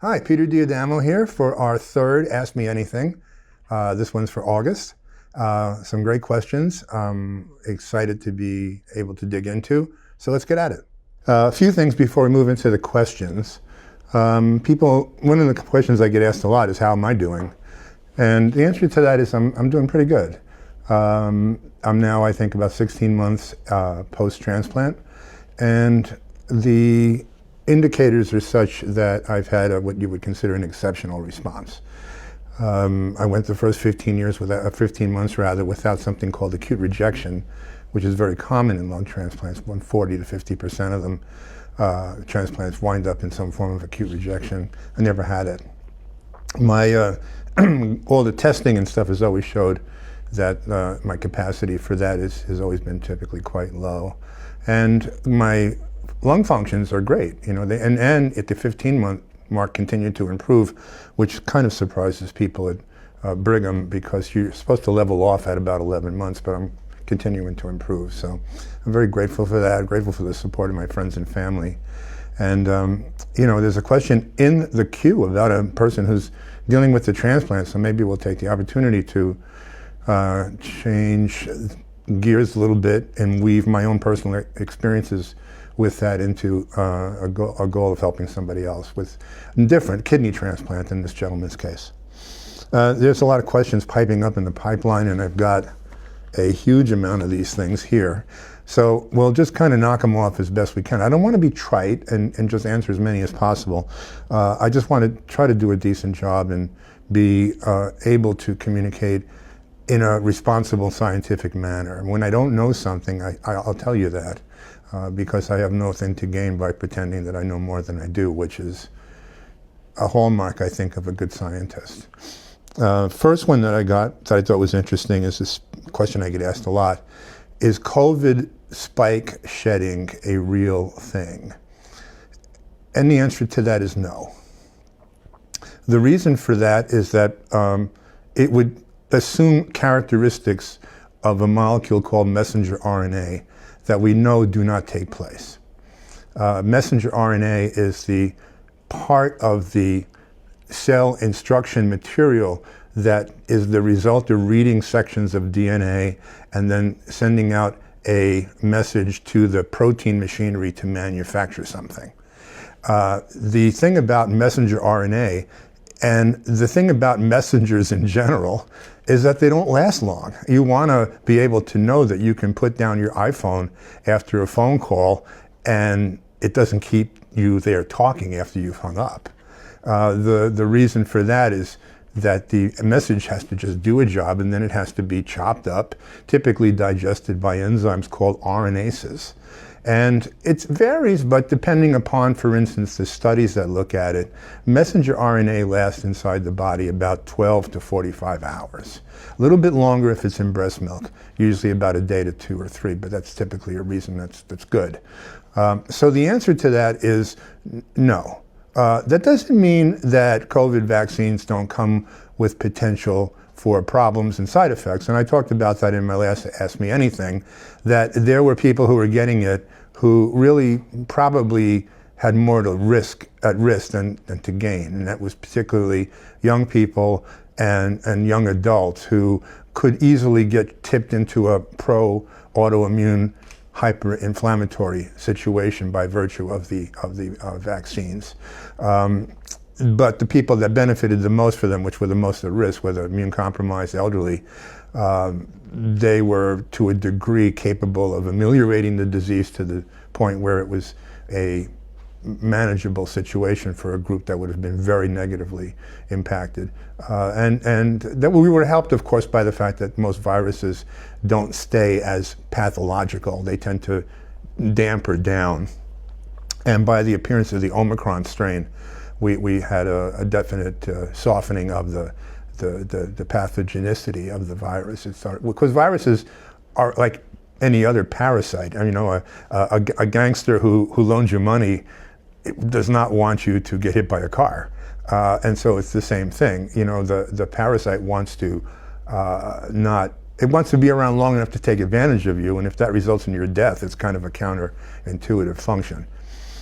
Hi, Peter Diadamo here for our third Ask Me Anything. This one's for August. Some great questions. I'm excited to be able to dig into, so let's get at it. A few things before we move into the questions. One of the questions I get asked a lot is, how am I doing? And the answer to that is I'm doing pretty good. I'm now, I think, about 16 months post-transplant, and the indicators are such that I've had what you would consider an exceptional response. I went the first 15 months without something called acute rejection, which is very common in lung transplants. 40 to 50% of them transplants wind up in some form of acute rejection. I never had it. All the testing and stuff has always showed that my capacity for that has always been typically quite low, and my lung functions are great, and at the 15-month mark continue to improve, which kind of surprises people at Brigham, because you're supposed to level off at about 11 months, but I'm continuing to improve. So I'm very grateful for that. I'm grateful for the support of my friends and family. And there's a question in the queue about a person who's dealing with the transplant, so maybe we'll take the opportunity to change gears a little bit and weave my own personal experiences with that into a goal of helping somebody else with different kidney transplant in this gentleman's case. There's a lot of questions piping up in the pipeline, and I've got a huge amount of these things here. So we'll just kind of knock them off as best we can. I don't want to be trite and just answer as many as possible. I just want to try to do a decent job and be able to communicate in a responsible scientific manner. When I don't know something, I'll tell you that. Because I have nothing to gain by pretending that I know more than I do, which is a hallmark, I think, of a good scientist. First one that I got that I thought was interesting is this question I get asked a lot: is COVID spike shedding a real thing? And the answer to that is no. The reason for that is that it would assume characteristics of a molecule called messenger RNA that we know do not take place. Messenger RNA is the part of the cell instruction material that is the result of reading sections of DNA and then sending out a message to the protein machinery to manufacture something. The thing about messenger RNA, and the thing about messengers in general, is that they don't last long. You want to be able to know that you can put down your iPhone after a phone call and it doesn't keep you there talking after you've hung up. The reason for that is that the message has to just do a job, and then it has to be chopped up, typically digested by enzymes called RNases. And it varies, but depending upon, for instance, the studies that look at it, messenger RNA lasts inside the body about 12 to 45 hours. A little bit longer if it's in breast milk, usually about a day to 2 or 3, but that's typically a reason that's good. So the answer to that is no. That doesn't mean that COVID vaccines don't come with potential for problems and side effects. And I talked about that in my last Ask Me Anything, that there were people who were getting it who really probably had more at risk than to gain. And that was particularly young people and young adults who could easily get tipped into a pro-autoimmune hyper-inflammatory situation by virtue of the vaccines. But the people that benefited the most for them, which were the most at risk, were the immune-compromised elderly. They were, to a degree, capable of ameliorating the disease to the point where it was a manageable situation for a group that would have been very negatively impacted. And that we were helped, of course, by the fact that most viruses don't stay as pathological. They tend to damper down. And by the appearance of the Omicron strain, we had a definite softening of the pathogenicity of the virus. Because viruses are like any other parasite. A gangster who loans you money does not want you to get hit by a car. And so it's the same thing. The parasite wants to it wants to be around long enough to take advantage of you, and if that results in your death, it's kind of a counterintuitive function.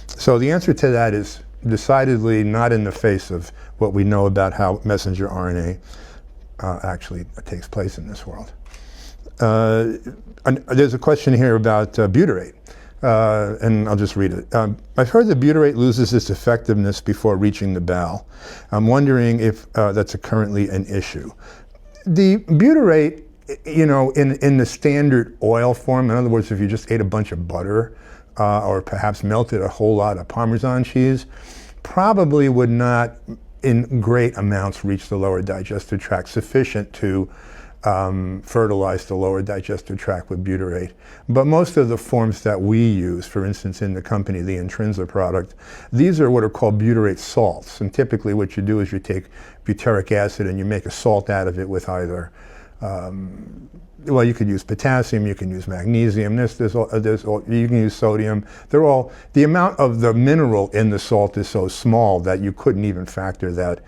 So the answer to that is decidedly not in the face of what we know about how messenger RNA actually takes place in this world. And there's a question here about butyrate, and I'll just read it. I've heard that butyrate loses its effectiveness before reaching the bowel. I'm wondering if that's currently an issue. The butyrate, you know, in the standard oil form, in other words, if you just ate a bunch of butter or perhaps melted a whole lot of Parmesan cheese, probably would not in great amounts reach the lower digestive tract sufficient to fertilize the lower digestive tract with butyrate. But most of the forms that we use, for instance in the company, the Intrinsa product, these are what are called butyrate salts. And typically what you do is you take butyric acid and you make a salt out of it with either, well, you could use potassium, you can use magnesium, you can use sodium. They're all, the amount of the mineral in the salt is so small that you couldn't even salting that,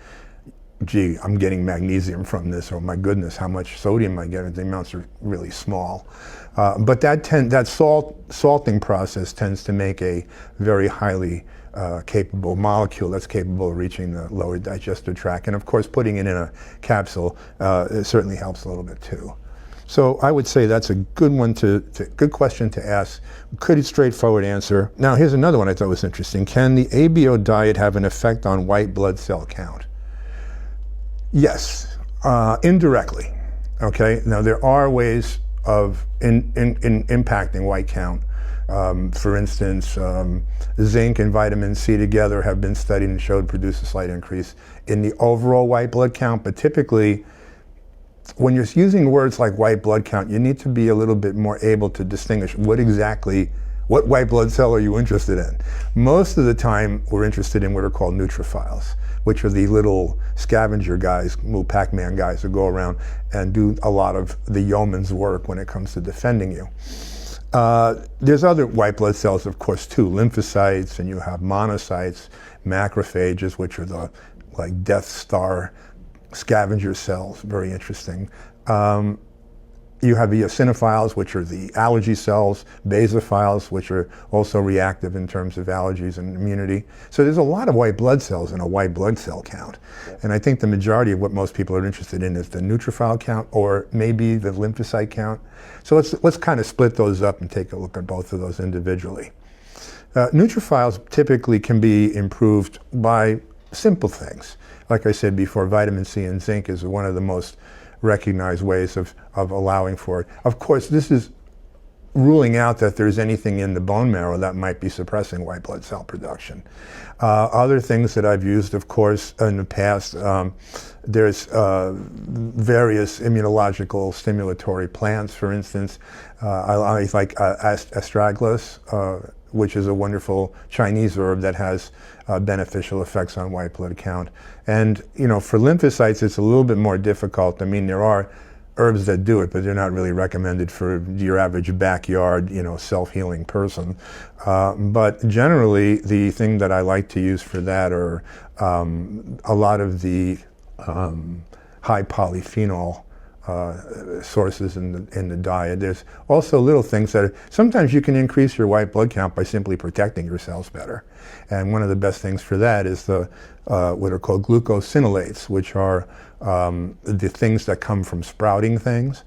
gee, I'm getting magnesium from this, or my goodness, how much sodium I get. The amounts are really small. But that salting process tends to make a very highly capable molecule that's capable of reaching the lower digestive tract. And of course, putting it in a capsule it certainly helps a little bit too. So I would say that's a good one good question to ask. Pretty straightforward answer. Now here's another one I thought was interesting. Can the ABO diet have an effect on white blood cell count? Yes, indirectly. Okay. Now there are ways of impacting white count. For instance, zinc and vitamin C together have been studied and showed produce a slight increase in the overall white blood count. But typically, when you're using words like white blood count, you need to be a little bit more able to distinguish what white blood cell are you interested in. Most of the time, we're interested in what are called neutrophils, which are the little scavenger guys, little Pac-Man guys who go around and do a lot of the yeoman's work when it comes to defending you. There's other white blood cells, of course, too, lymphocytes, and you have monocytes, macrophages, which are the like Death Star scavenger cells, very interesting. You have eosinophiles, which are the allergy cells, basophiles, which are also reactive in terms of allergies and immunity. So there's a lot of white blood cells in a white blood cell count. Yeah. And I think the majority of what most people are interested in is the neutrophil count or maybe the lymphocyte count. So let's kind of split those up and take a look at both of those individually. Neutrophils typically can be improved by simple things. Like I said before, vitamin C and zinc is one of the most recognized ways of allowing for it. Of course, this is ruling out that there's anything in the bone marrow that might be suppressing white blood cell production. Other things that I've used, of course, in the past, there's various immunological stimulatory plants. For instance, I like astragalus, which is a wonderful Chinese herb that has beneficial effects on white blood count. And, you know, for lymphocytes, it's a little bit more difficult. I mean, there are herbs that do it, but they're not really recommended for your average backyard, you know, self-healing person. But generally, the thing that I like to use for that are a lot of the high polyphenol sources in the diet. There's also little things that sometimes you can increase your white blood count by simply protecting your cells better. And one of the best things for that is the what are called glucosinolates, which are the things that come from sprouting things.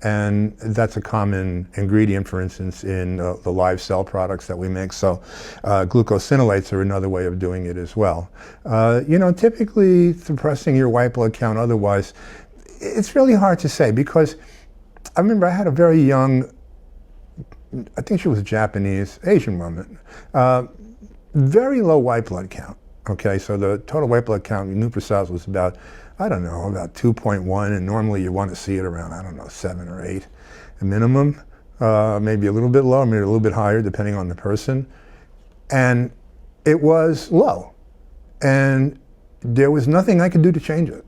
And that's a common ingredient, for instance, in the live cell products that we make. So glucosinolates are another way of doing it as well. You know, typically suppressing your white blood count otherwise, it's really hard to say, because I remember I had a very young, I think she was a Japanese, Asian woman, very low white blood count. Okay, so the total white blood count in neutrophils was about, I don't know, about 2.1, and normally you want to see it around, I don't know, 7 or 8, a minimum, maybe a little bit lower, maybe a little bit higher, depending on the person. And it was low, and there was nothing I could do to change it.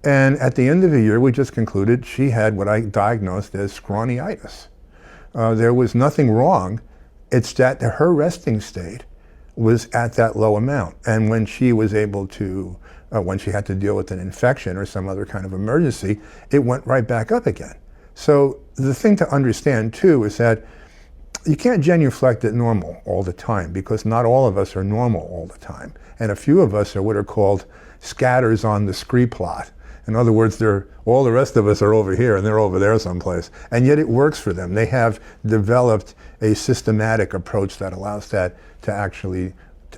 And at the end of the year, we just concluded she had what I diagnosed as scrawniitis. There was nothing wrong. It's that her resting state was at that low amount. And when she was able to, when she had to deal with an infection or some other kind of emergency, it went right back up again. So the thing to understand too is that you can't genuflect at normal all the time, because not all of us are normal all the time. And a few of us are what are called scatters on the scree plot. In other words, all the rest of us are over here and they're over there someplace. And yet it works for them. They have developed a systematic approach that allows that to actually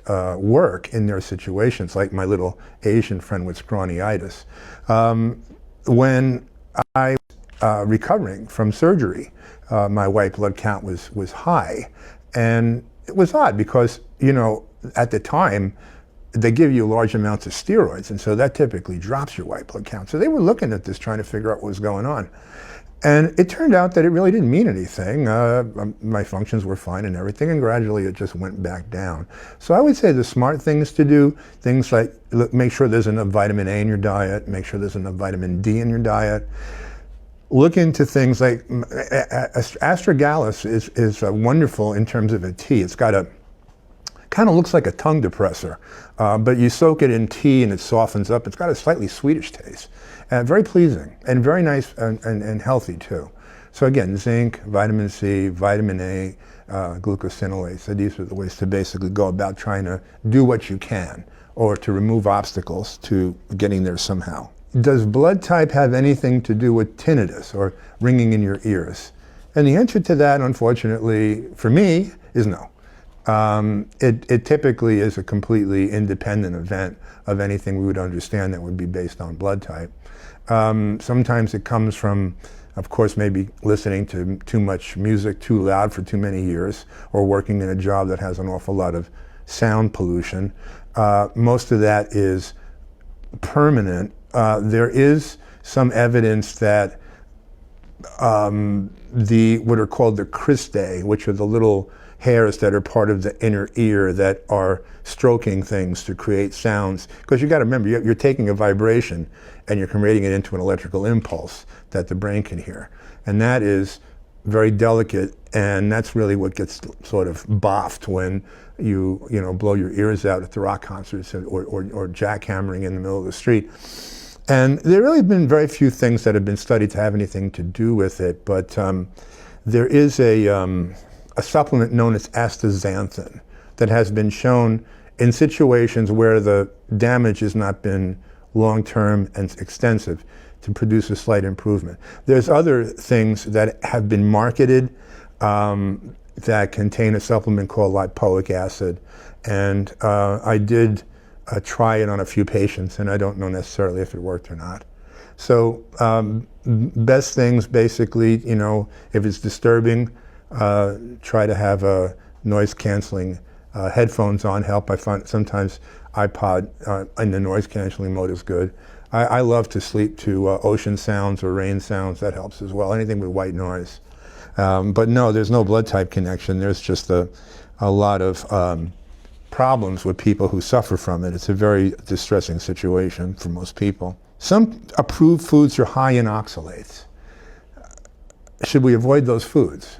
work in their situations, like my little Asian friend with scrawniitis. When I was recovering from surgery, my white blood count was high. And it was odd because, you know, at the time, they give you large amounts of steroids, and so that typically drops your white blood count. So they were looking at this, trying to figure out what was going on. And it turned out that it really didn't mean anything. My functions were fine and everything, and gradually it just went back down. So I would say the smart things to do, things like make sure there's enough vitamin A in your diet, make sure there's enough vitamin D in your diet. Look into things like astragalus is wonderful in terms of a tea. It's got a kind of looks like a tongue depressor, but you soak it in tea and it softens up. It's got a slightly sweetish taste, very pleasing and very nice and healthy too. So again, zinc, vitamin C, vitamin A, glucosinolates. So these are the ways to basically go about trying to do what you can, or to remove obstacles to getting there somehow. Does blood type have anything to do with tinnitus or ringing in your ears? And the answer to that, unfortunately, for me, is no. It typically is a completely independent event of anything we would understand that would be based on blood type. Sometimes it comes from, of course, maybe listening to too much music too loud for too many years, or working in a job that has an awful lot of sound pollution. Most of that is permanent. There is some evidence that what are called the cristae, which are the little hairs that are part of the inner ear that are stroking things to create sounds. Because you got to remember, you're taking a vibration and you're converting it into an electrical impulse that the brain can hear. And that is very delicate, and that's really what gets sort of boffed when you blow your ears out at the rock concerts or jackhammering in the middle of the street. And there really have been very few things that have been studied to have anything to do with it, but there is a supplement known as astaxanthin that has been shown in situations where the damage has not been long-term and extensive to produce a slight improvement. There's other things that have been marketed that contain a supplement called lipoic acid, and I did try it on a few patients, and I don't know necessarily if it worked or not. So best things, basically, if it's disturbing, try to have a noise-canceling headphones on help. I find sometimes iPod in the noise-canceling mode is good. I love to sleep to ocean sounds or rain sounds. That helps as well. Anything with white noise. But no, there's no blood type connection. There's just a lot of problems with people who suffer from it. It's a very distressing situation for most people. Some approved foods are high in oxalates. Should we avoid those foods?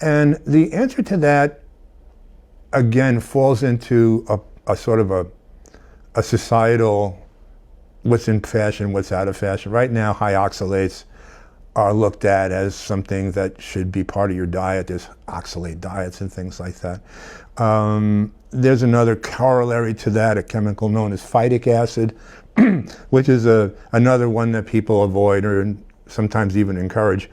And the answer to that, again, falls into a sort of a societal, what's in fashion, what's out of fashion. Right now, high oxalates are looked at as something that should be part of your diet. There's oxalate diets and things like that. There's another corollary to that, a chemical known as phytic acid, which is another one that people avoid or sometimes even encourage.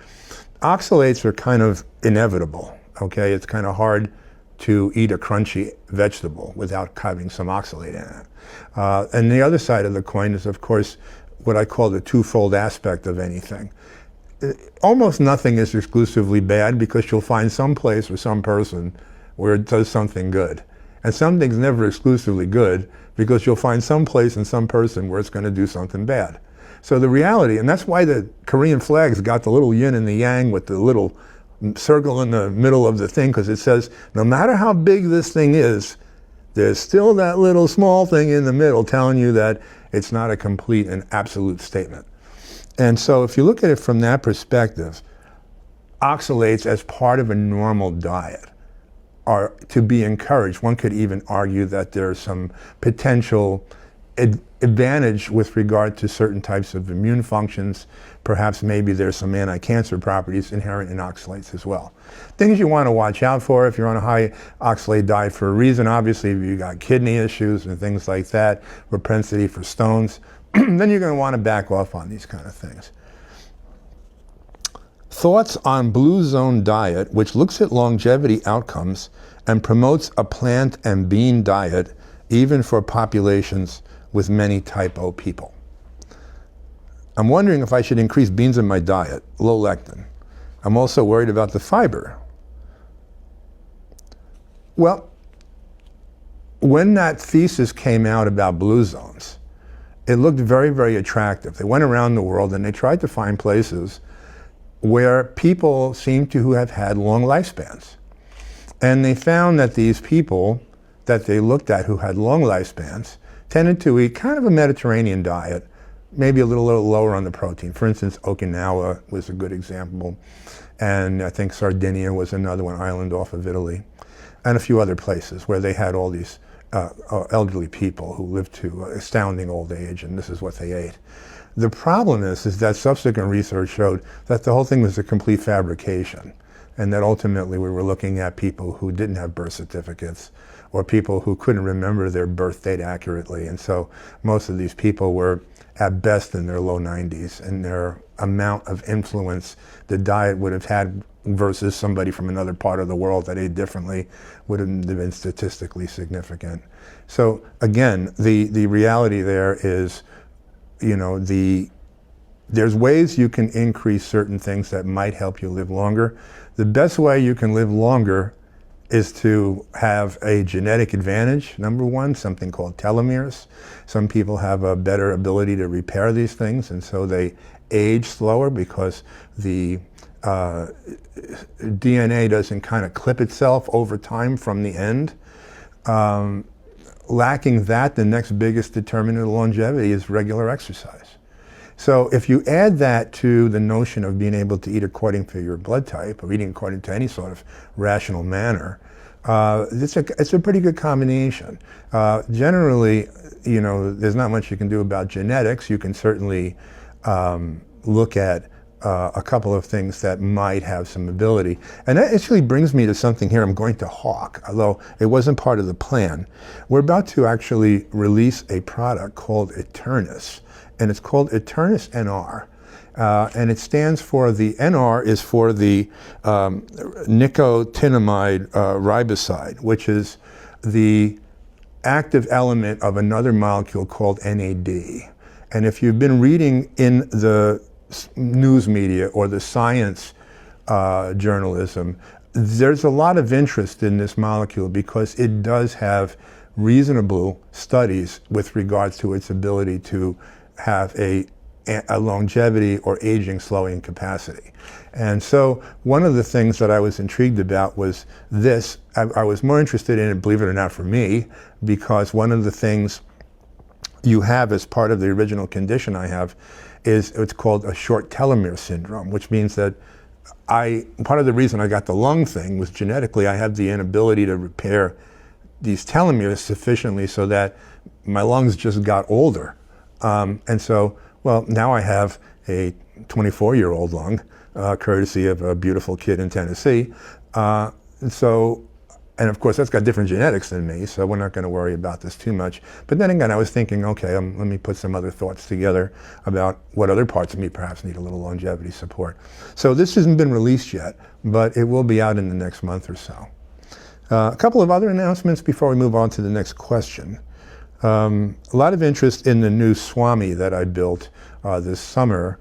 Oxalates are kind of inevitable, okay? It's kind of hard to eat a crunchy vegetable without having some oxalate in it. And the other side of the coin is, of course, what I call the twofold aspect of anything. Almost nothing is exclusively bad, because you'll find some place or some person where it does something good. And something's never exclusively good, because you'll find some place and some person where it's going to do something bad. So the reality, and that's why the Korean flag's got the little yin and the yang with the little circle in the middle of the thing, because it says, no matter how big this thing is, there's still that little small thing in the middle telling you that it's not a complete and absolute statement. And so if you look at it from that perspective, oxalates as part of a normal diet are to be encouraged. One could even argue that there's some potential advantage with regard to certain types of immune functions. Perhaps maybe there's some anti-cancer properties inherent in oxalates as well. Things you want to watch out for if you're on a high oxalate diet for a reason. Obviously, if you've got kidney issues and things like that, propensity for stones, then you're going to want to back off on these kind of things. Thoughts on Blue Zone diet, which looks at longevity outcomes and promotes a plant and bean diet even for populations with many type O people. I'm wondering if I should increase beans in my diet, low lectin. I'm also worried about the fiber. Well, when that thesis came out about blue zones, it looked very, very attractive. They went around the world and they tried to find places where people seemed to have had long lifespans. And they found that these people that they looked at who had long lifespans tended to eat kind of a Mediterranean diet, maybe a little lower on the protein. For instance, Okinawa was a good example. And I think Sardinia was another one, island off of Italy. And a few other places where they had all these elderly people who lived to astounding old age, and this is what they ate. The problem is that subsequent research showed that the whole thing was a complete fabrication, and that ultimately we were looking at people who didn't have birth certificates or people who couldn't remember their birth date accurately. And so most of these people were at best in their low 90s, and their amount of influence the diet would have had versus somebody from another part of the world that ate differently wouldn't have been statistically significant. So again, the reality there is, you know, there's ways you can increase certain things that might help you live longer. The best way you can live longer is to have a genetic advantage, number one, something called telomeres. Some people have a better ability to repair these things, and so they age slower because the DNA doesn't kind of clip itself over time from the end. Lacking that, the next biggest determinant of longevity is regular exercise. So if you add that to the notion of being able to eat according to your blood type, or eating according to any sort of rational manner, it's a pretty good combination. Generally, you know, there's not much you can do about genetics. You can certainly look at a couple of things that might have some ability. And that actually brings me to something here I'm going to hawk, although it wasn't part of the plan. We're about to actually release a product called Eternis, and it's called Eternis NR. And it stands for, the NR is for the nicotinamide riboside, which is the active element of another molecule called NAD. And if you've been reading in the news media or the science journalism, there's a lot of interest in this molecule because it does have reasonable studies with regards to its ability to have a longevity or aging slowing capacity. And so one of the things that I was intrigued about was this. I was more interested in it, believe it or not, for me, because one of the things you have as part of the original condition I have is it's called a short telomere syndrome, which means that part of the reason I got the lung thing was genetically I have the inability to repair these telomeres sufficiently so that my lungs just got older. And so, well, now I have a 24-year-old lung, courtesy of a beautiful kid in Tennessee. And of course, that's got different genetics than me, so we're not going to worry about this too much. But then again, I was thinking, okay, let me put some other thoughts together about what other parts of me perhaps need a little longevity support. So this hasn't been released yet, but it will be out in the next month or so. A couple of other announcements before we move on to the next question. A lot of interest in the new SWAMI that I built this summer,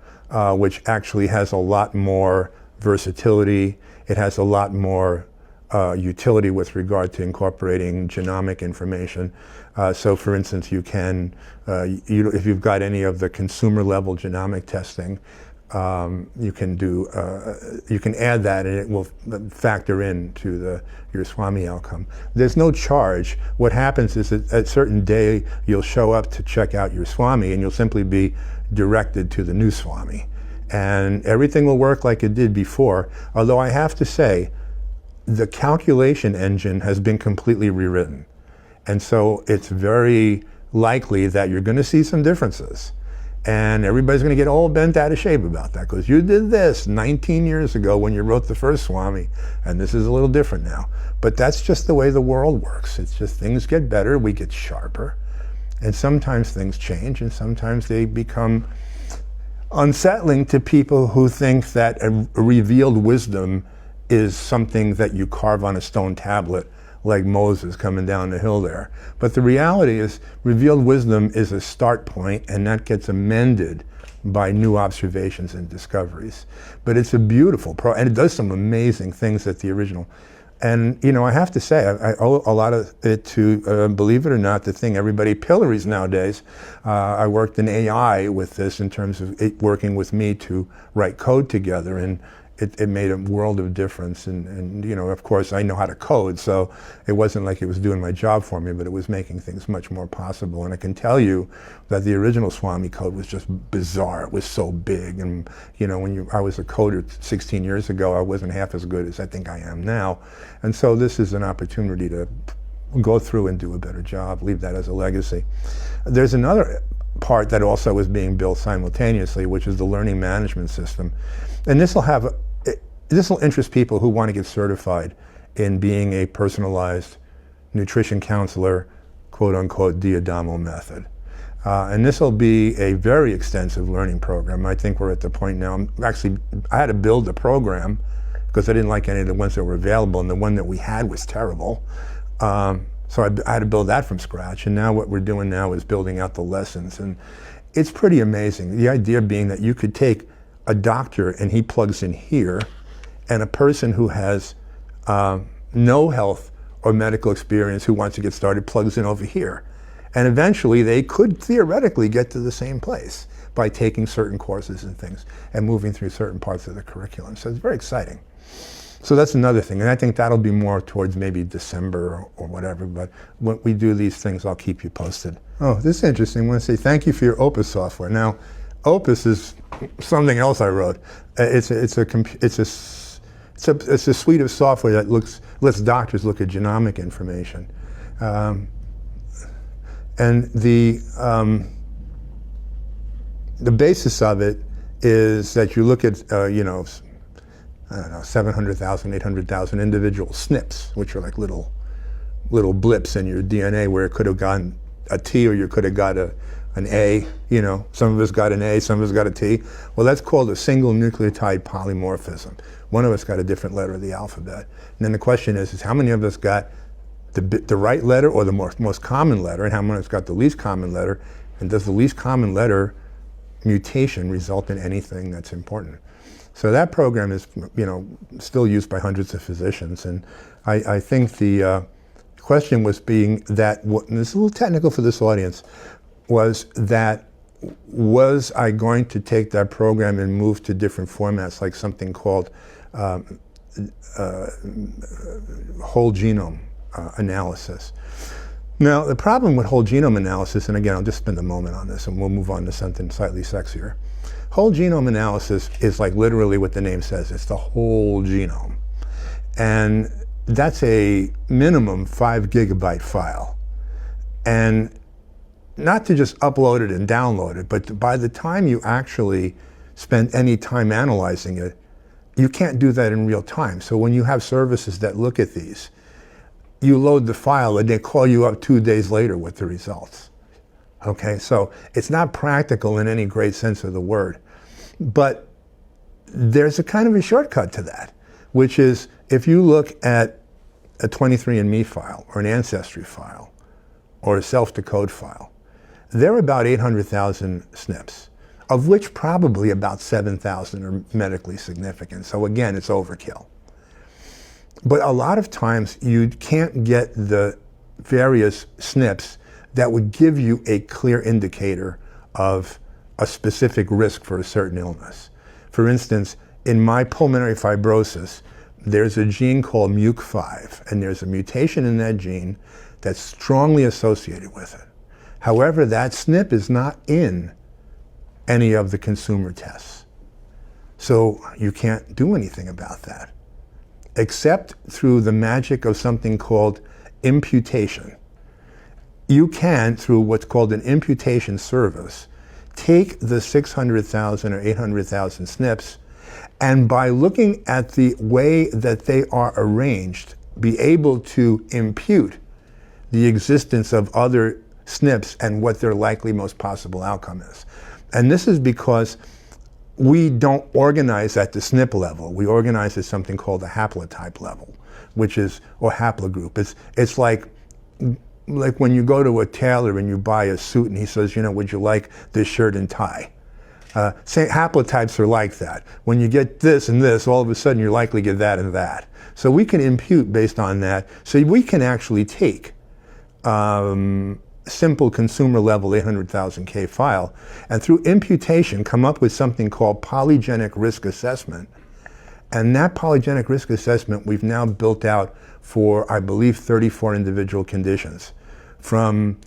which actually has a lot more versatility. It has a lot more utility with regard to incorporating genomic information. So for instance, you can, if you've got any of the consumer level genomic testing, you can add that and it will factor into your SWAMI outcome. There's no charge. What happens is that at a certain day, you'll show up to check out your SWAMI and you'll simply be directed to the new SWAMI. And everything will work like it did before, although I have to say, the calculation engine has been completely rewritten. And so it's very likely that you're going to see some differences. And everybody's going to get all bent out of shape about that because you did this 19 years ago when you wrote the first SWAMI, and this is a little different now. But that's just the way the world works. It's just things get better, we get sharper, and sometimes things change, and sometimes they become unsettling to people who think that a revealed wisdom is something that you carve on a stone tablet like Moses coming down the hill there. But the reality is revealed wisdom is a start point, and that gets amended by new observations and discoveries. But it's a beautiful and it does some amazing things at the original. And I have to say, I owe a lot of it to, believe it or not, the thing everybody pillories nowadays. I worked in AI with this in terms of it working with me to write code together, and it made a world of difference. And of course, I know how to code, so it wasn't like it was doing my job for me, but it was making things much more possible. And I can tell you that the original SWAMI code was just bizarre. It was so big. And when I was a coder 16 years ago, I wasn't half as good as I think I am now. And so this is an opportunity to go through and do a better job, leave that as a legacy. There's another part that also is being built simultaneously, which is the learning management system. And this will interest people who want to get certified in being a personalized nutrition counselor, quote unquote, Diadamo method. And this will be a very extensive learning program. I think we're at the point now, I had to build a program because I didn't like any of the ones that were available, and the one that we had was terrible. So I had to build that from scratch, and now what we're doing now is building out the lessons. And it's pretty amazing. The idea being that you could take a doctor and he plugs in here, and a person who has no health or medical experience who wants to get started plugs in over here. And eventually they could theoretically get to the same place by taking certain courses and things and moving through certain parts of the curriculum. So it's very exciting. So that's another thing, and I think that'll be more towards maybe December or whatever, but when we do these things, I'll keep you posted. Oh, this is interesting. I want to say thank you for your Opus software. Now, Opus is something else I wrote. It's a suite of software that lets doctors look at genomic information. And the basis of it is that you look at, I don't know, 700,000, 800,000 individual SNPs, which are like little blips in your DNA where it could have gotten a T or you could have got an A. Some of us got an A, some of us got a T. Well, that's called a single nucleotide polymorphism. One of us got a different letter of the alphabet. And then the question is how many of us got the right letter or the most common letter, and how many of us got the least common letter, and does the least common letter mutation result in anything that's important? So that program is, still used by hundreds of physicians, and I think the question was being that, and this is a little technical for this audience, was I going to take that program and move to different formats, like something called whole genome analysis. Now, the problem with whole genome analysis, and again, I'll just spend a moment on this and we'll move on to something slightly sexier. Whole genome analysis is like literally what the name says. It's the whole genome. And that's a minimum 5 gigabyte file. And not to just upload it and download it, but by the time you actually spend any time analyzing it, you can't do that in real time. So when you have services that look at these, you load the file and they call you up 2 days later with the results. Okay, so it's not practical in any great sense of the word. But there's a kind of a shortcut to that, which is if you look at a 23andMe file or an Ancestry file or a self-decode file, there are about 800,000 SNPs, of which probably about 7,000 are medically significant. So again, it's overkill. But a lot of times you can't get the various SNPs that would give you a clear indicator of a specific risk for a certain illness. For instance, in my pulmonary fibrosis, there's a gene called MUC5, and there's a mutation in that gene that's strongly associated with it. However, that SNP is not in any of the consumer tests. So you can't do anything about that, except through the magic of something called imputation. you can, through what's called an imputation service, take the 600,000 or 800,000 SNPs, and by looking at the way that they are arranged, be able to impute the existence of other SNPs and what their likely most possible outcome is. And this is because we don't organize at the SNP level. We organize at something called the haplotype level, which is, or haplogroup. It's like when you go to a tailor and you buy a suit and he says, you know, would you like this shirt and tie? Haplotypes are like that. When you get this and this, all of a sudden you're likely to get that and that. So we can impute based on that. So we can actually take simple consumer level 800,000 K file and through imputation come up with something called polygenic risk assessment. And that polygenic risk assessment we've now built out for, I believe, 34 individual conditions, from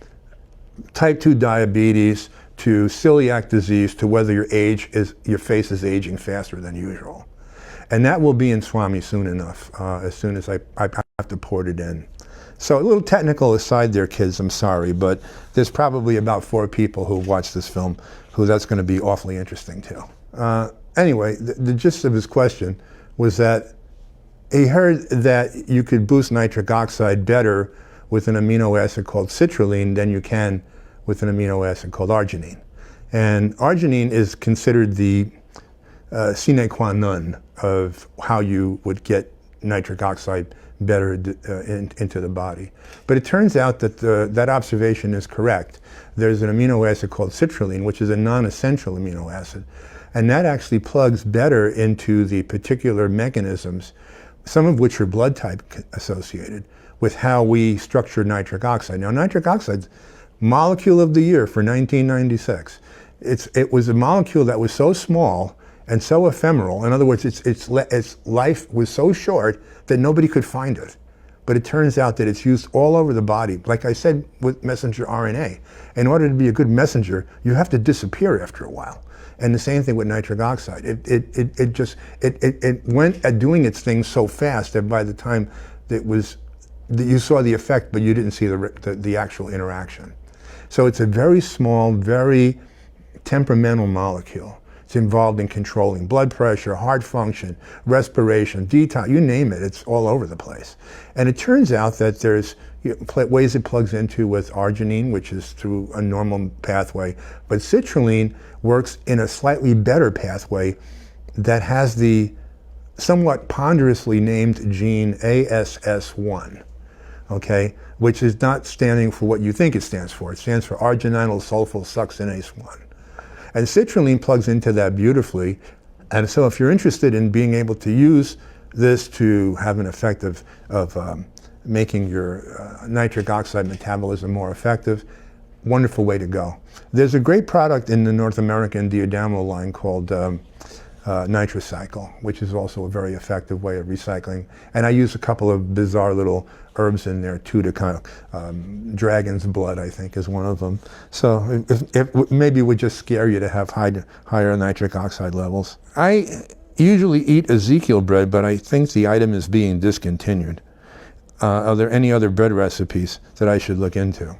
type 2 diabetes to celiac disease to whether your face is aging faster than usual. And that will be in SWAMI soon enough, as soon as I have to port it in. So a little technical aside there, kids, I'm sorry, but there's probably about 4 people who watch this film who that's going to be awfully interesting to. Anyway, the gist of his question was that he heard that you could boost nitric oxide better with an amino acid called citrulline than you can with an amino acid called arginine. And arginine is considered the sine qua non of how you would get nitric oxide better into the body. But it turns out that that observation is correct. There's an amino acid called citrulline, which is a non-essential amino acid. And that actually plugs better into the particular mechanisms, some of which are blood type associated, with how we structure nitric oxide. Now, nitric oxide's molecule of the year for 1996. It was a molecule that was so small and so ephemeral. In other words, its life was so short that nobody could find it. But it turns out that it's used all over the body. Like I said with messenger RNA, in order to be a good messenger, you have to disappear after a while. And the same thing with nitric oxide. It went at doing its thing so fast that by the time you saw the effect, but you didn't see the actual interaction. So it's a very small, very temperamental molecule. It's involved in controlling blood pressure, heart function, respiration, detox, you name it, it's all over the place. And it turns out that there's ways it plugs into with arginine, which is through a normal pathway, but citrulline works in a slightly better pathway that has the somewhat ponderously named gene ASS1, okay, which is not standing for what you think it stands for. It stands for arginyl sulfosuccinase 1. And citrulline plugs into that beautifully. And so if you're interested in being able to use this to have an effect of making your nitric oxide metabolism more effective, wonderful way to go. There's a great product in the North American Diadamo line called Nitrocycle, which is also a very effective way of recycling. And I use a couple of bizarre little herbs in there too to kind of, dragon's blood, I think, is one of them. So maybe it would just scare you to have higher nitric oxide levels. I usually eat Ezekiel bread, but I think the item is being discontinued. Are there any other bread recipes that I should look into?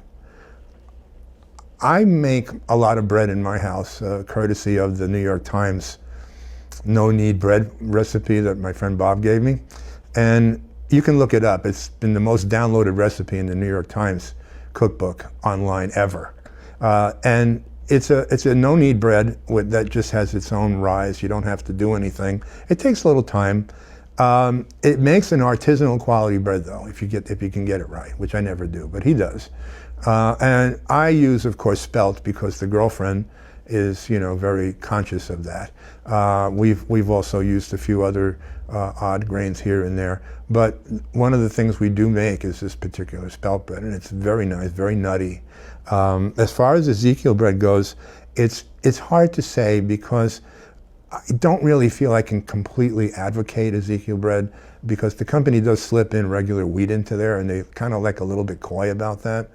I make a lot of bread in my house, courtesy of the New York Times no-knead bread recipe that my friend Bob gave me. And you can look it up. It's been the most downloaded recipe in the New York Times cookbook online ever. And it's a no-knead bread that just has its own rise. You don't have to do anything. It takes a little time. It makes an artisanal quality bread though, if you can get it right, which I never do, but he does. And I use, of course, spelt because the girlfriend is, very conscious of that. We've also used a few other odd grains here and there, but one of the things we do make is this particular spelt bread, and it's very nice, very nutty. As far as Ezekiel bread goes, it's hard to say because I don't really feel I can completely advocate Ezekiel bread because the company does slip in regular wheat into there, and they kind of like a little bit coy about that.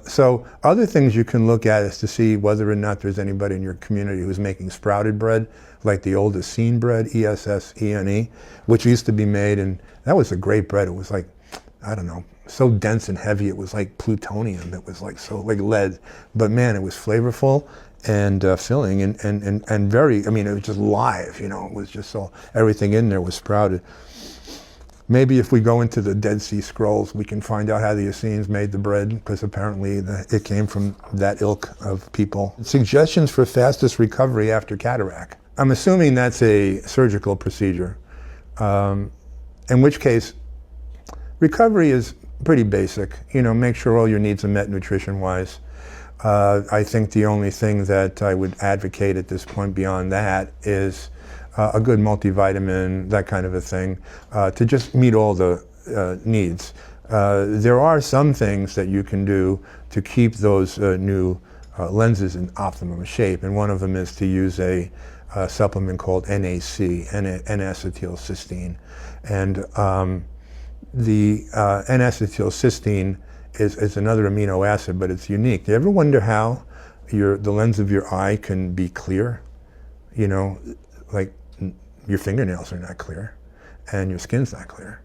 So other things you can look at is to see whether or not there's anybody in your community who's making sprouted bread, like the old Essene bread, ESSENE, which used to be made, and that was a great bread. It was like, I don't know, so dense and heavy. It was like plutonium. It was like so like lead, but man, it was flavorful and filling and very. I mean, it was just live. You know, it was just so everything in there was sprouted. Maybe if we go into the Dead Sea Scrolls, we can find out how the Essenes made the bread, because apparently it came from that ilk of people. Suggestions for fastest recovery after cataract. I'm assuming that's a surgical procedure, in which case recovery is pretty basic. You know, make sure all your needs are met nutrition-wise. I think the only thing that I would advocate at this point beyond that is a good multivitamin, that kind of a thing, to just meet all the needs. There are some things that you can do to keep those new lenses in optimum shape, and one of them is to use a supplement called NAC, N-acetylcysteine. And the N-acetylcysteine is another amino acid, but it's unique. Do you ever wonder how the lens of your eye can be clear? You know, like your fingernails are not clear and your skin's not clear.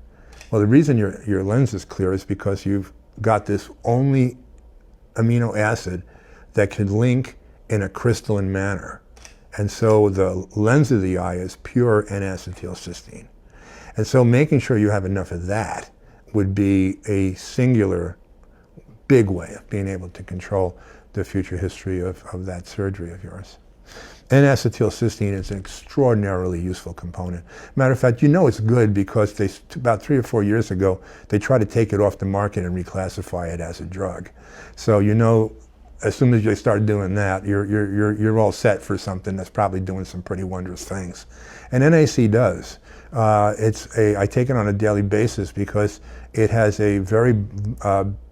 Well, the reason your lens is clear is because you've got this only amino acid that can link in a crystalline manner. And so the lens of the eye is pure N-acetylcysteine. And so making sure you have enough of that would be a singular big way of being able to control the future history of that surgery of yours. N-acetylcysteine is an extraordinarily useful component. Matter of fact, you know it's good because about 3 or 4 years ago, they tried to take it off the market and reclassify it as a drug. So you know, as soon as they start doing that, you're all set for something that's probably doing some pretty wondrous things. And NAC does. I take it on a daily basis because it has a very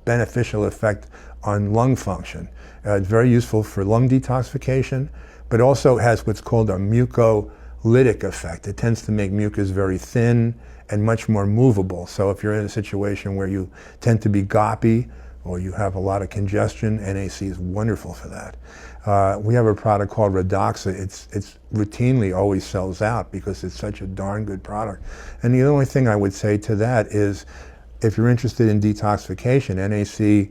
beneficial effect on lung function. It's very useful for lung detoxification, but also has what's called a mucolytic effect. It tends to make mucus very thin and much more movable. So if you're in a situation where you tend to be goppy or you have a lot of congestion, NAC is wonderful for that. We have a product called Rosacea. It's routinely always sells out because it's such a darn good product. And the only thing I would say to that is, if you're interested in detoxification, NAC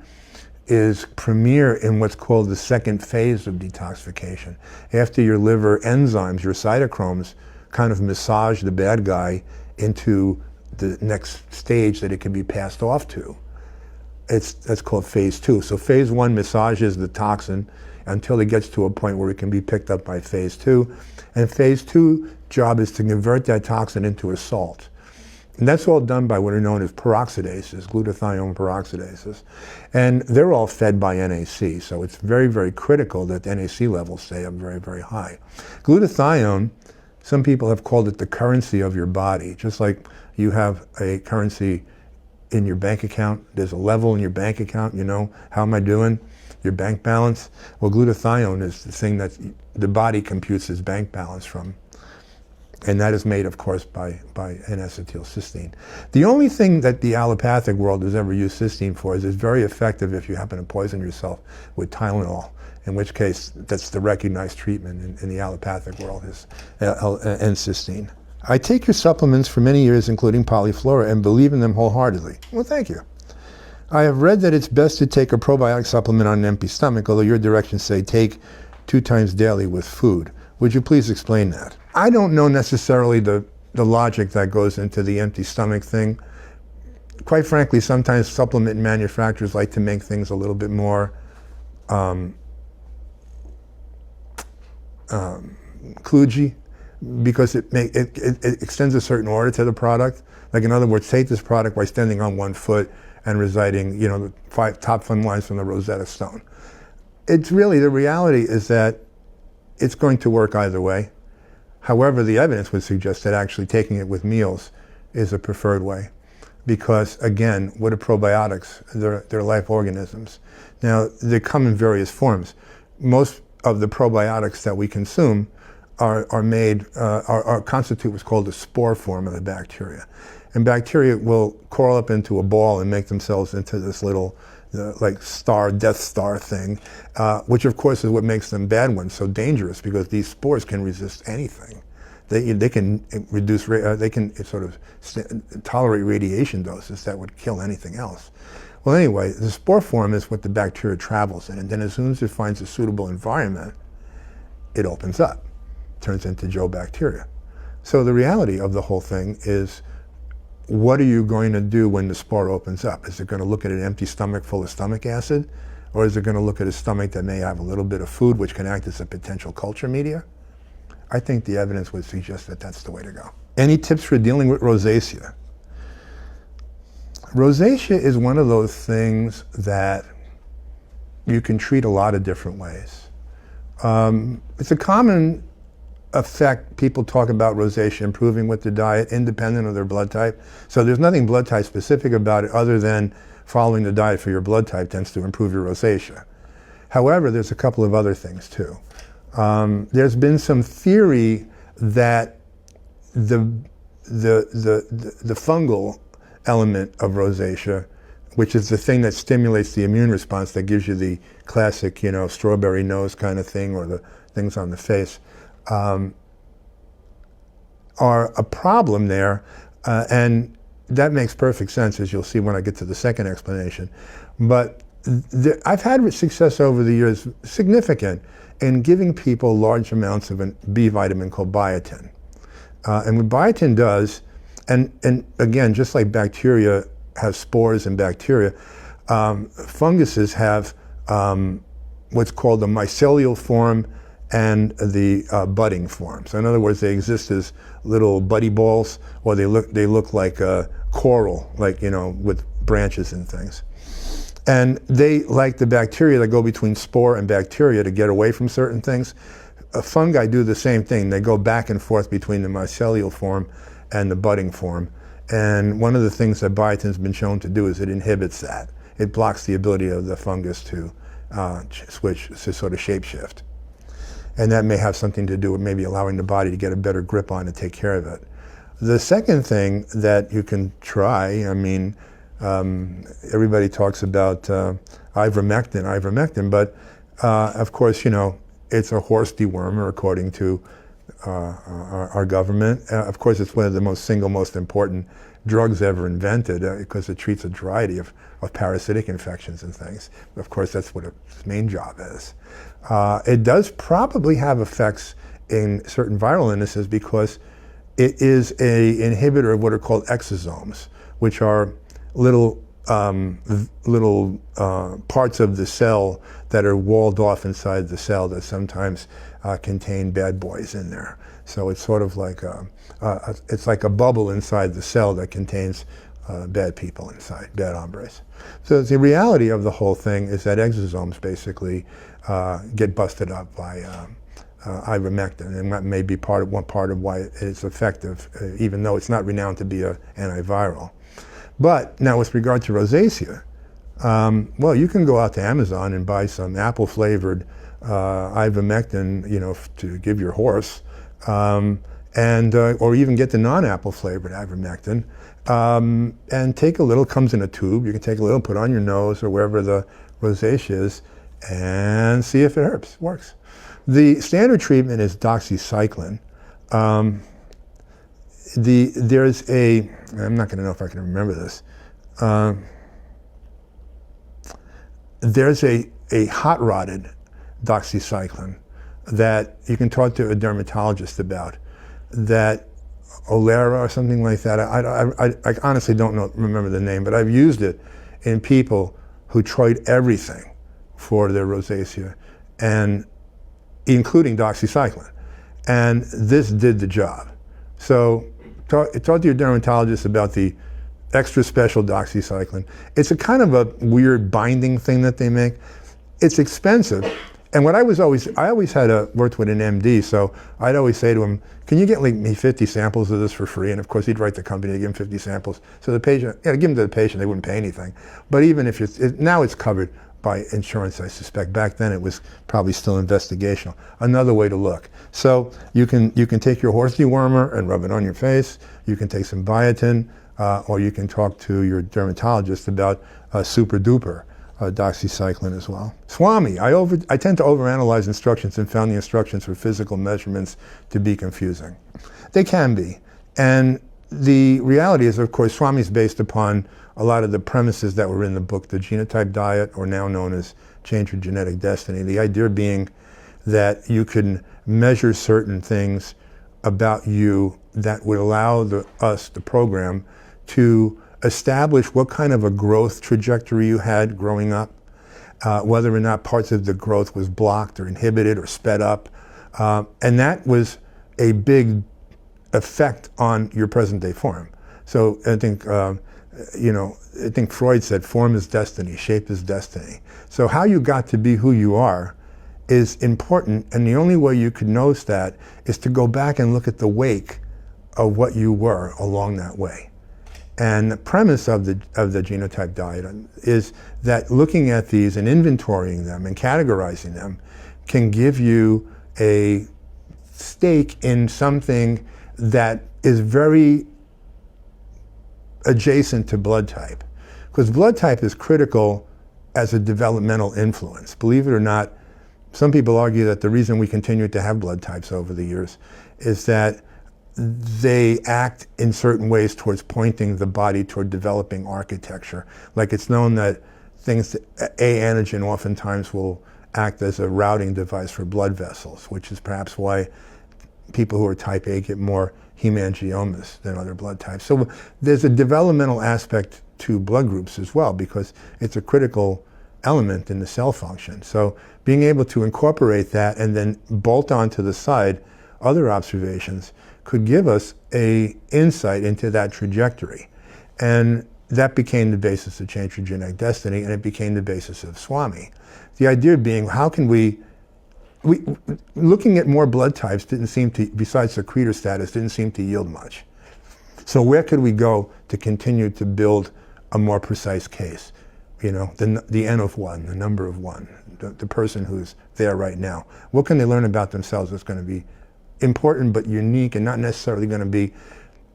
is premier in what's called the second phase of detoxification. After your liver enzymes, your cytochromes, kind of massage the bad guy into the next stage that it can be passed off to. That's called phase 2. So phase 1 massages the toxin until it gets to a point where it can be picked up by phase 2. And phase 2 job is to convert that toxin into a salt. And that's all done by what are known as peroxidases, glutathione peroxidases. And they're all fed by NAC, so it's very, very critical that the NAC levels stay up very, very high. Glutathione, some people have called it the currency of your body. Just like you have a currency in your bank account, there's a level in your bank account, you know, how am I doing? Your bank balance? Well, glutathione is the thing that the body computes its bank balance from. And that is made, of course, by N-acetylcysteine. The only thing that the allopathic world has ever used cysteine for is it's very effective if you happen to poison yourself with Tylenol, in which case that's the recognized treatment in the allopathic world is N-cysteine. I take your supplements for many years, including Polyflora, and believe in them wholeheartedly. Well, thank you. I have read that it's best to take a probiotic supplement on an empty stomach, although your directions say take 2 times daily with food. Would you please explain that? I don't know necessarily the logic that goes into the empty stomach thing. Quite frankly, sometimes supplement manufacturers like to make things a little bit more kludgy, because it extends a certain order to the product. Like, in other words, take this product by standing on one foot and reciting, you know, the 5 top fun lines from the Rosetta Stone. It's really, the reality is that it's going to work either way. However, the evidence would suggest that actually taking it with meals is a preferred way. Because, again, what are probiotics? They're life organisms. Now, they come in various forms. Most of the probiotics that we consume are constitute what's called the spore form of the bacteria. And bacteria will curl up into a ball and make themselves into this little like Death Star thing, which of course is what makes them bad ones so dangerous, because these spores can resist anything. they can reduce, they can sort of tolerate radiation doses that would kill anything else. Well, anyway, the spore form is what the bacteria travels in, and then as soon as it finds a suitable environment, it opens up, turns into Joe bacteria. So the reality of the whole thing is, what are you going to do when the spore opens up? Is it going to look at an empty stomach full of stomach acid? Or is it going to look at a stomach that may have a little bit of food which can act as a potential culture media? I think the evidence would suggest that that's the way to go. Any tips for dealing with rosacea? Rosacea is one of those things that you can treat a lot of different ways. It's a common effect. People talk about rosacea improving with their diet independent of their blood type. So there's nothing blood type specific about it other than following the diet for your blood type tends to improve your rosacea. However, there's a couple of other things too. There's been some theory that the fungal element of rosacea, which is the thing that stimulates the immune response that gives you the classic, strawberry nose kind of thing, or the things on the face, are a problem there, and that makes perfect sense, as you'll see when I get to the second explanation. But I've had success over the years, significant, in giving people large amounts of a B vitamin called biotin. And what biotin does, and again, just like bacteria have spores and bacteria, funguses have what's called the mycelial form and the budding form. So in other words, they exist as little buddy balls, or they look like coral, like, with branches and things. And they, like the bacteria that go between spore and bacteria to get away from certain things, fungi do the same thing. They go back and forth between the mycelial form and the budding form. And one of the things that biotin's been shown to do is it inhibits that. It blocks the ability of the fungus to switch, to sort of shapeshift. And that may have something to do with maybe allowing the body to get a better grip on and take care of it. The second thing that you can try, everybody talks about ivermectin, but of course, it's a horse dewormer according to our government. Of course, it's one of the single most important drugs ever invented because it treats a variety of parasitic infections and things. Of course, that's what its main job is. It does probably have effects in certain viral illnesses because it is an inhibitor of what are called exosomes, which are little parts of the cell that are walled off inside the cell that sometimes contain bad boys in there. So it's sort of like it's like a bubble inside the cell that contains bad people inside, bad hombres. So the reality of the whole thing is that exosomes basically get busted up by ivermectin, and that may be one part of why it's effective, even though it's not renowned to be an antiviral. But now, with regard to rosacea, well, you can go out to Amazon and buy some apple-flavored ivermectin, to give your horse, or even get the non-apple-flavored ivermectin, and take a little. Comes in a tube. You can take a little, put on your nose or wherever the rosacea is, and see if it works. The standard treatment is doxycycline. There's I'm not going to know if I can remember this. There's a hot-rodded doxycycline that you can talk to a dermatologist about, that Olera or something like that. I honestly don't remember the name, but I've used it in people who tried everything for their rosacea, and including doxycycline. And this did the job. So talk to your dermatologist about the extra special doxycycline. It's a kind of a weird binding thing that they make. It's expensive. And what I always had worked with an MD, so I'd always say to him, can you get me 50 samples of this for free? And of course he'd write the company to give him 50 samples. So the patient, give them to the patient, they wouldn't pay anything. But even if now it's covered by insurance, I suspect. Back then it was probably still investigational. Another way to look. So you can take your horse dewormer and rub it on your face. You can take some biotin, or you can talk to your dermatologist about super duper. doxycycline as well. SWAMI, I tend to overanalyze instructions and found the instructions for physical measurements to be confusing. They can be. And the reality is, of course, SWAMI is based upon a lot of the premises that were in the book, the Genotype Diet, or now known as Change Your Genetic Destiny. The idea being that you can measure certain things about you that would allow the program, to establish what kind of a growth trajectory you had growing up, whether or not parts of the growth was blocked or inhibited or sped up. And that was a big effect on your present day form. So I think, I think Freud said form is destiny, shape is destiny. So how you got to be who you are is important, and the only way you could notice that is to go back and look at the wake of what you were along that way. And the premise of the genotype diet is that looking at these and inventorying them and categorizing them can give you a stake in something that is very adjacent to blood type. Because blood type is critical as a developmental influence. Believe it or not, some people argue that the reason we continue to have blood types over the years is that they act in certain ways towards pointing the body toward developing architecture. Like it's known that things, A antigen oftentimes will act as a routing device for blood vessels, which is perhaps why people who are type A get more hemangiomas than other blood types. So there's a developmental aspect to blood groups as well, because it's a critical element in the cell function. So being able to incorporate that and then bolt onto the side other observations could give us a insight into that trajectory. And that became the basis of Change Your Genetic Destiny, and it became the basis of SWAMI. The idea being, how can we looking at more blood types didn't seem to, besides secretor status, didn't seem to yield much. So where could we go to continue to build a more precise case? You know, the N of one, the number of one, the person who's there right now. What can they learn about themselves that's going to be important but unique and not necessarily going to be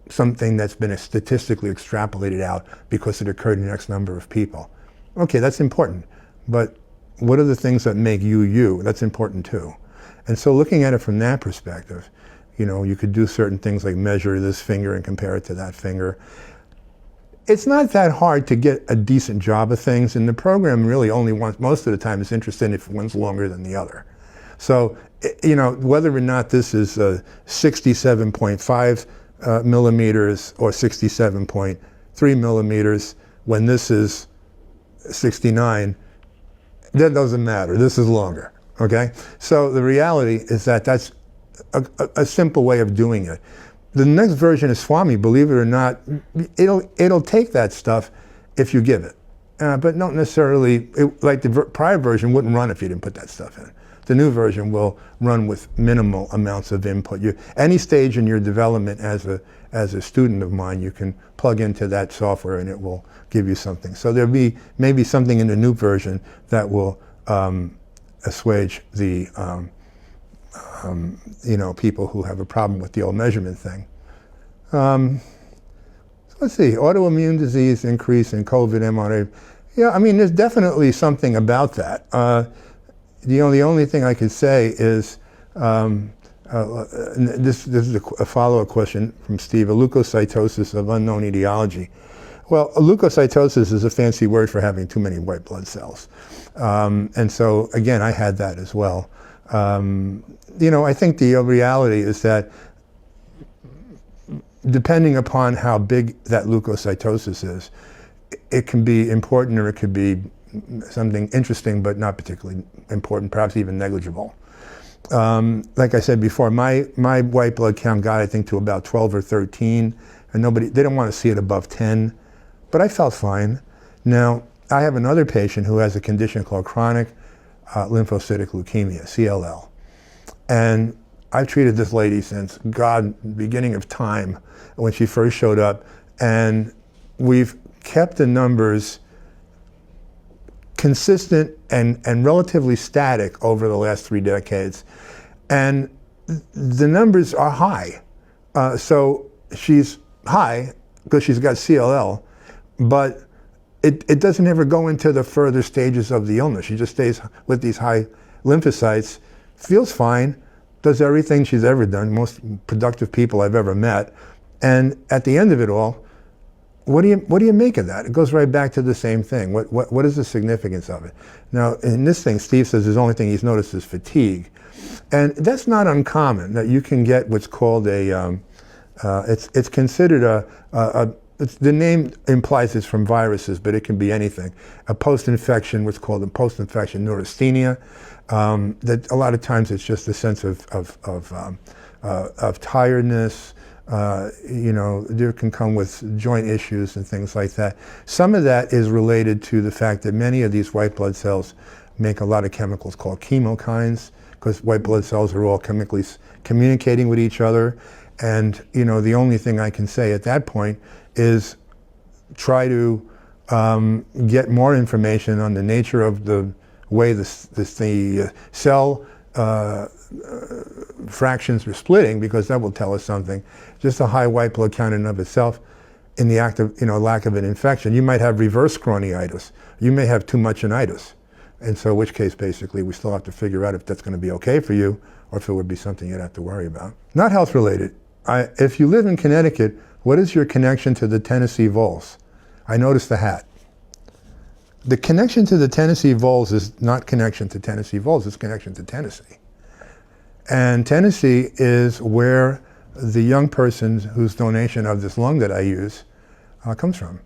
something that's been statistically extrapolated out because it occurred in X number of people? Okay, that's important, but what are the things that make you you? That's important too. And so looking at it from that perspective, you know, you could do certain things like measure this finger and compare it to that finger. It's not that hard to get a decent job of things, and the program really only wants, most of the time, is interested if one's longer than the other. So, you know, whether or not this is 67.5 millimeters or 67.3 millimeters, when this is 69, that doesn't matter. This is longer, okay? So the reality is that that's a simple way of doing it. The next version of SWAMI, believe it or not, it'll take that stuff if you give it. But not necessarily, like the prior version wouldn't run if you didn't put that stuff in. The new version will run with minimal amounts of input. Any stage in your development as a student of mine, you can plug into that software and it will give you something. So there'll be maybe something in the new version that will assuage the you know, people who have a problem with the old measurement thing. So let's see, autoimmune disease increase in COVID mRNA. Yeah, I mean, there's definitely something about that. The only thing I could say is, this is a follow-up question from Steve, a leukocytosis of unknown etiology. Well, a leukocytosis is a fancy word for having too many white blood cells. And so, again, I had that as well. You know, I think the reality is that depending upon how big that leukocytosis is, it can be important or it could be something interesting but not particularly important, perhaps even negligible. Like I said before, my white blood count got, I think, to about 12 or 13, and they didn't want to see it above 10, but I felt fine. Now, I have another patient who has a condition called chronic lymphocytic leukemia, CLL. And I've treated this lady since, beginning of time, when she first showed up, and we've kept the numbers consistent and relatively static over the last 3 decades. And the numbers are high. So she's high because she's got CLL, but it doesn't ever go into the further stages of the illness. She just stays with these high lymphocytes, feels fine, does everything she's ever done, most productive people I've ever met. And at the end of it all, what do you make of that? It goes right back to the same thing. What is the significance of it? Now, in this thing, Steve says the only thing he's noticed is fatigue. And that's not uncommon, that you can get what's called it's considered the name implies it's from viruses, but it can be anything. A post-infection, what's called a post-infection neurasthenia. That a lot of times it's just a sense of tiredness. There can come with joint issues and things like that. Some of that is related to the fact that many of these white blood cells make a lot of chemicals called chemokines, because white blood cells are all chemically communicating with each other. And the only thing I can say at that point is try to get more information on the nature of the way the cell fractions are splitting, because that will tell us something. Just a high white blood count in and of itself, in the act of lack of an infection, you might have reverse Crohniitis. You may have too much initis. And so in which case, basically, we still have to figure out if that's going to be okay for you, or if it would be something you'd have to worry about. Not health related. If you live in Connecticut, what is your connection to the Tennessee Vols? I noticed the hat. The connection to the Tennessee Vols is not connection to Tennessee Vols, it's connection to Tennessee. And Tennessee is where the young person whose donation of this lung that I use comes from.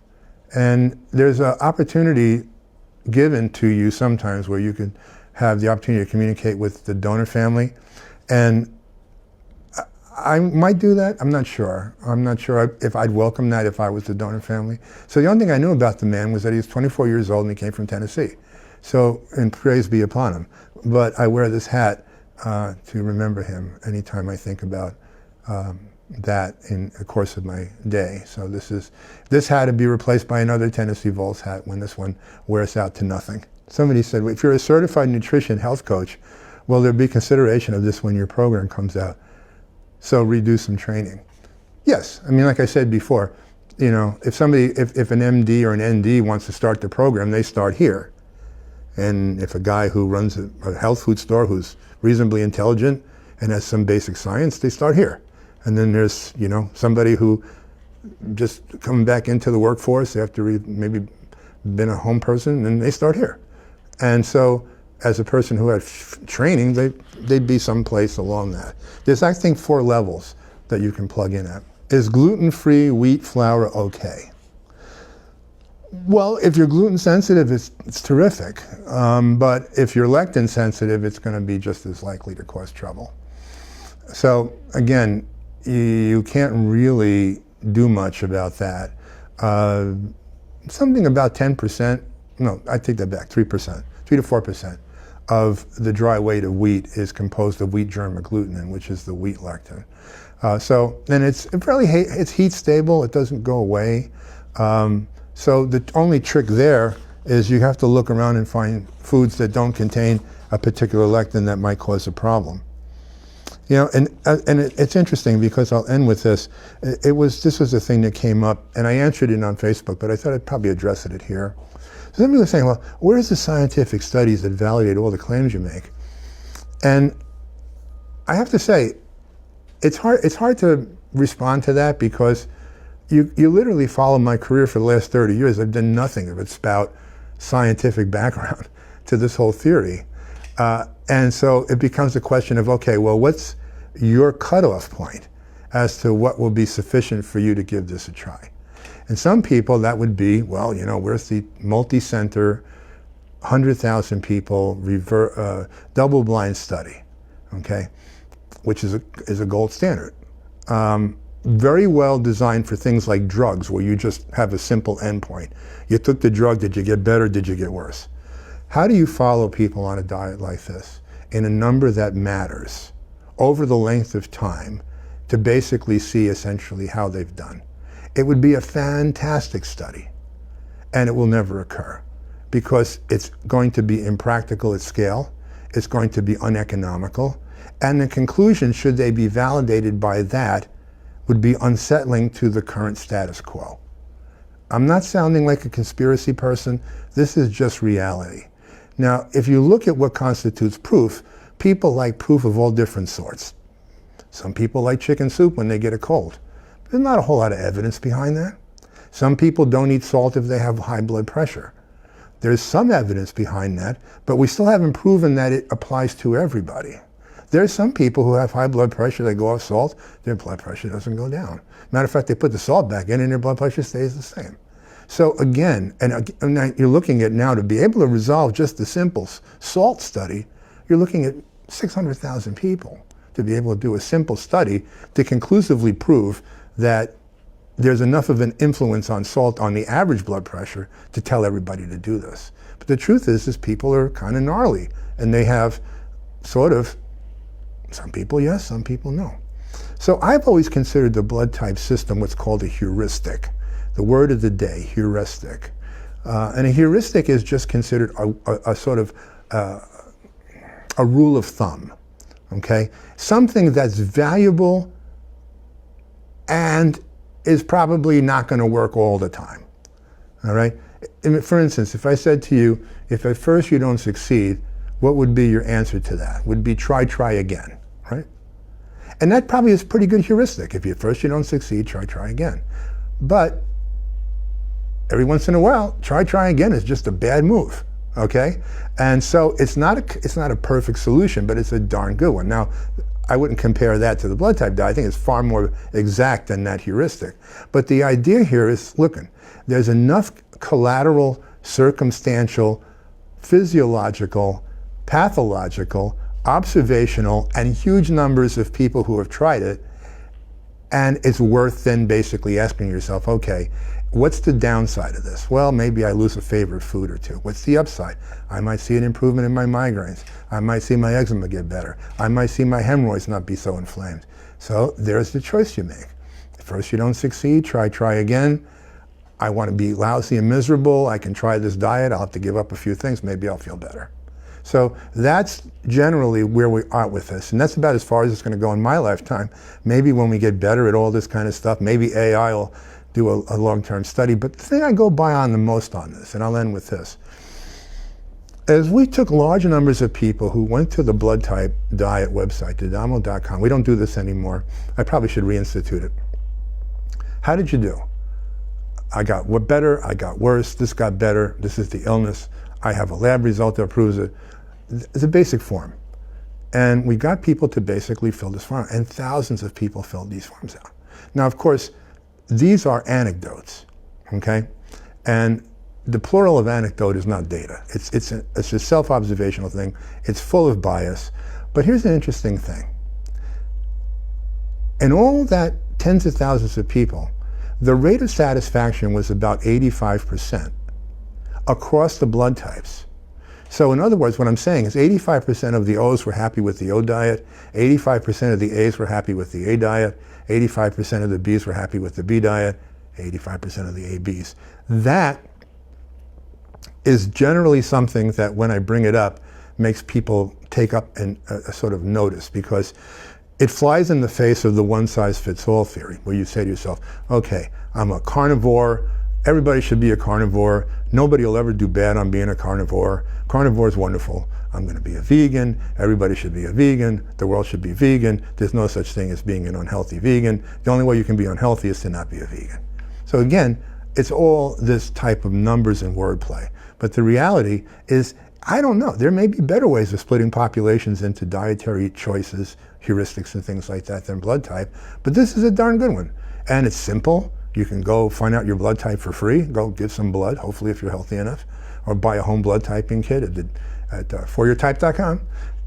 And there's an opportunity given to you sometimes where you can have the opportunity to communicate with the donor family. And I might do that. I'm not sure. I'm not sure if I'd welcome that if I was the donor family. So the only thing I knew about the man was that he was 24 years old and he came from Tennessee. So, and praise be upon him. But I wear this hat to remember him anytime I think about that in the course of my day. So this hat to be replaced by another Tennessee Vols hat when this one wears out to nothing. Somebody said, well, if you're a certified nutrition health coach, will there be consideration of this when your program comes out? So redo some training. Yes, I mean, like I said before, if an MD or an ND wants to start the program, they start here. And if a guy who runs a health food store who's reasonably intelligent and has some basic science, they start here. And then there's, somebody who just coming back into the workforce after maybe been a home person, and they start here. And so as a person who had training, they'd be someplace along that. There's, I think, 4 levels that you can plug in at. Is gluten-free wheat flour okay? Well, if you're gluten sensitive, it's terrific. But if you're lectin sensitive, it's going to be just as likely to cause trouble. So again, you can't really do much about that. Something about 10%, no, I take that back, 3%, 3 to 4% of the dry weight of wheat is composed of wheat germ agglutinin, which is the wheat lectin. And it's heat stable, it doesn't go away. So the only trick there is you have to look around and find foods that don't contain a particular lectin that might cause a problem. And it's interesting because I'll end with this. This was a thing that came up, and I answered it on Facebook, but I thought I'd probably address it here. So somebody was saying, well, where's the scientific studies that validate all the claims you make? And I have to say, it's hard to respond to that because you literally follow my career for the last 30 years. I've done nothing but spout scientific background to this whole theory. And so it becomes a question of, okay, well, what's your cutoff point as to what will be sufficient for you to give this a try? And some people, that would be, well, where's the multi-center, 100,000 people, double-blind study, okay, which is a gold standard. Very well designed for things like drugs, where you just have a simple endpoint. You took the drug, did you get better, did you get worse? How do you follow people on a diet like this in a number that matters over the length of time to basically see essentially how they've done? It would be a fantastic study, and it will never occur because it's going to be impractical at scale, it's going to be uneconomical, and the conclusion, should they be validated by that, would be unsettling to the current status quo. I'm not sounding like a conspiracy person. This is just reality. Now, if you look at what constitutes proof, people like proof of all different sorts. Some people like chicken soup when they get a cold. There's not a whole lot of evidence behind that. Some people don't eat salt if they have high blood pressure. There's some evidence behind that, but we still haven't proven that it applies to everybody. There's some people who have high blood pressure, they go off salt, their blood pressure doesn't go down. Matter of fact, they put the salt back in and their blood pressure stays the same. So again, and you're looking at now to be able to resolve just the simple salt study, you're looking at 600,000 people to be able to do a simple study to conclusively prove that there's enough of an influence on salt on the average blood pressure to tell everybody to do this. But the truth is people are kind of gnarly, and they have sort of, some people yes, some people no. So I've always considered the blood type system what's called a heuristic. The word of the day, heuristic. And a heuristic is just considered a sort of a rule of thumb, okay? Something that's valuable and is probably not going to work all the time, all right? For instance, if I said to you, if at first you don't succeed, what would be your answer to that? Would be try again, right? And that probably is pretty good heuristic. If at first you don't succeed, try again. But every once in a while, try again is just a bad move, okay? And so it's not a perfect solution, but it's a darn good one. Now, I wouldn't compare that to the blood type diet. I think it's far more exact than that heuristic. But the idea here is, looking, there's enough collateral, circumstantial, physiological, pathological, observational, and huge numbers of people who have tried it, and it's worth then basically asking yourself, okay, what's the downside of this? Well, maybe I lose a favorite food or two. What's the upside? I might see an improvement in my migraines. I might see my eczema get better. I might see my hemorrhoids not be so inflamed. So there's the choice you make. First you don't succeed, try again. I want to be lousy and miserable. I can try this diet. I'll have to give up a few things. Maybe I'll feel better. So that's generally where we are with this. And that's about as far as it's going to go in my lifetime. Maybe when we get better at all this kind of stuff, maybe AI will do a long-term study. But the thing I go by on the most on this, and I'll end with this, as we took large numbers of people who went to the blood type diet website, Dadamo.com, we don't do this anymore. I probably should reinstitute it. How did you do? I got better, I got worse, this got better, this is the illness, I have a lab result that proves it. It's a basic form. And we got people to basically fill this form, and thousands of people filled these forms out. Now, of course, these are anecdotes, okay? And the plural of anecdote is not data. It's a self-observational thing. It's full of bias. But here's an interesting thing. In all that tens of thousands of people, the rate of satisfaction was about 85% across the blood types. So in other words, what I'm saying is 85% of the O's were happy with the O diet, 85% of the A's were happy with the A diet, 85% of the B's were happy with the B diet, 85% of the ABs. That is generally something that when I bring it up makes people take up a sort of notice, because it flies in the face of the one-size-fits-all theory, where you say to yourself, okay, I'm a carnivore, everybody should be a carnivore, nobody will ever do bad on being a carnivore, carnivore is wonderful, I'm going to be a vegan, everybody should be a vegan, the world should be vegan, there's no such thing as being an unhealthy vegan, the only way you can be unhealthy is to not be a vegan. So again, it's all this type of numbers and wordplay. But the reality is, I don't know, there may be better ways of splitting populations into dietary choices, heuristics and things like that than blood type, but this is a darn good one. And it's simple. You can go find out your blood type for free, go give some blood, hopefully if you're healthy enough, or buy a home blood typing kit at foryourtype.com.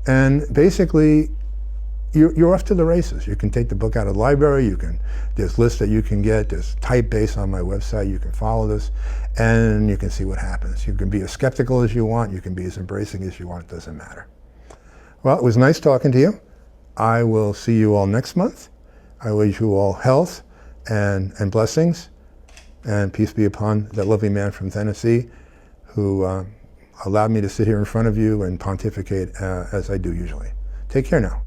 And basically, you're off to the races. You can take the book out of the library, there's lists that you can get, there's type base on my website, you can follow this, and you can see what happens. You can be as skeptical as you want, you can be as embracing as you want, it doesn't matter. Well, it was nice talking to you. I will see you all next month. I wish you all health and blessings, and peace be upon that lovely man from Tennessee who allowed me to sit here in front of you and pontificate as I do usually. Take care now.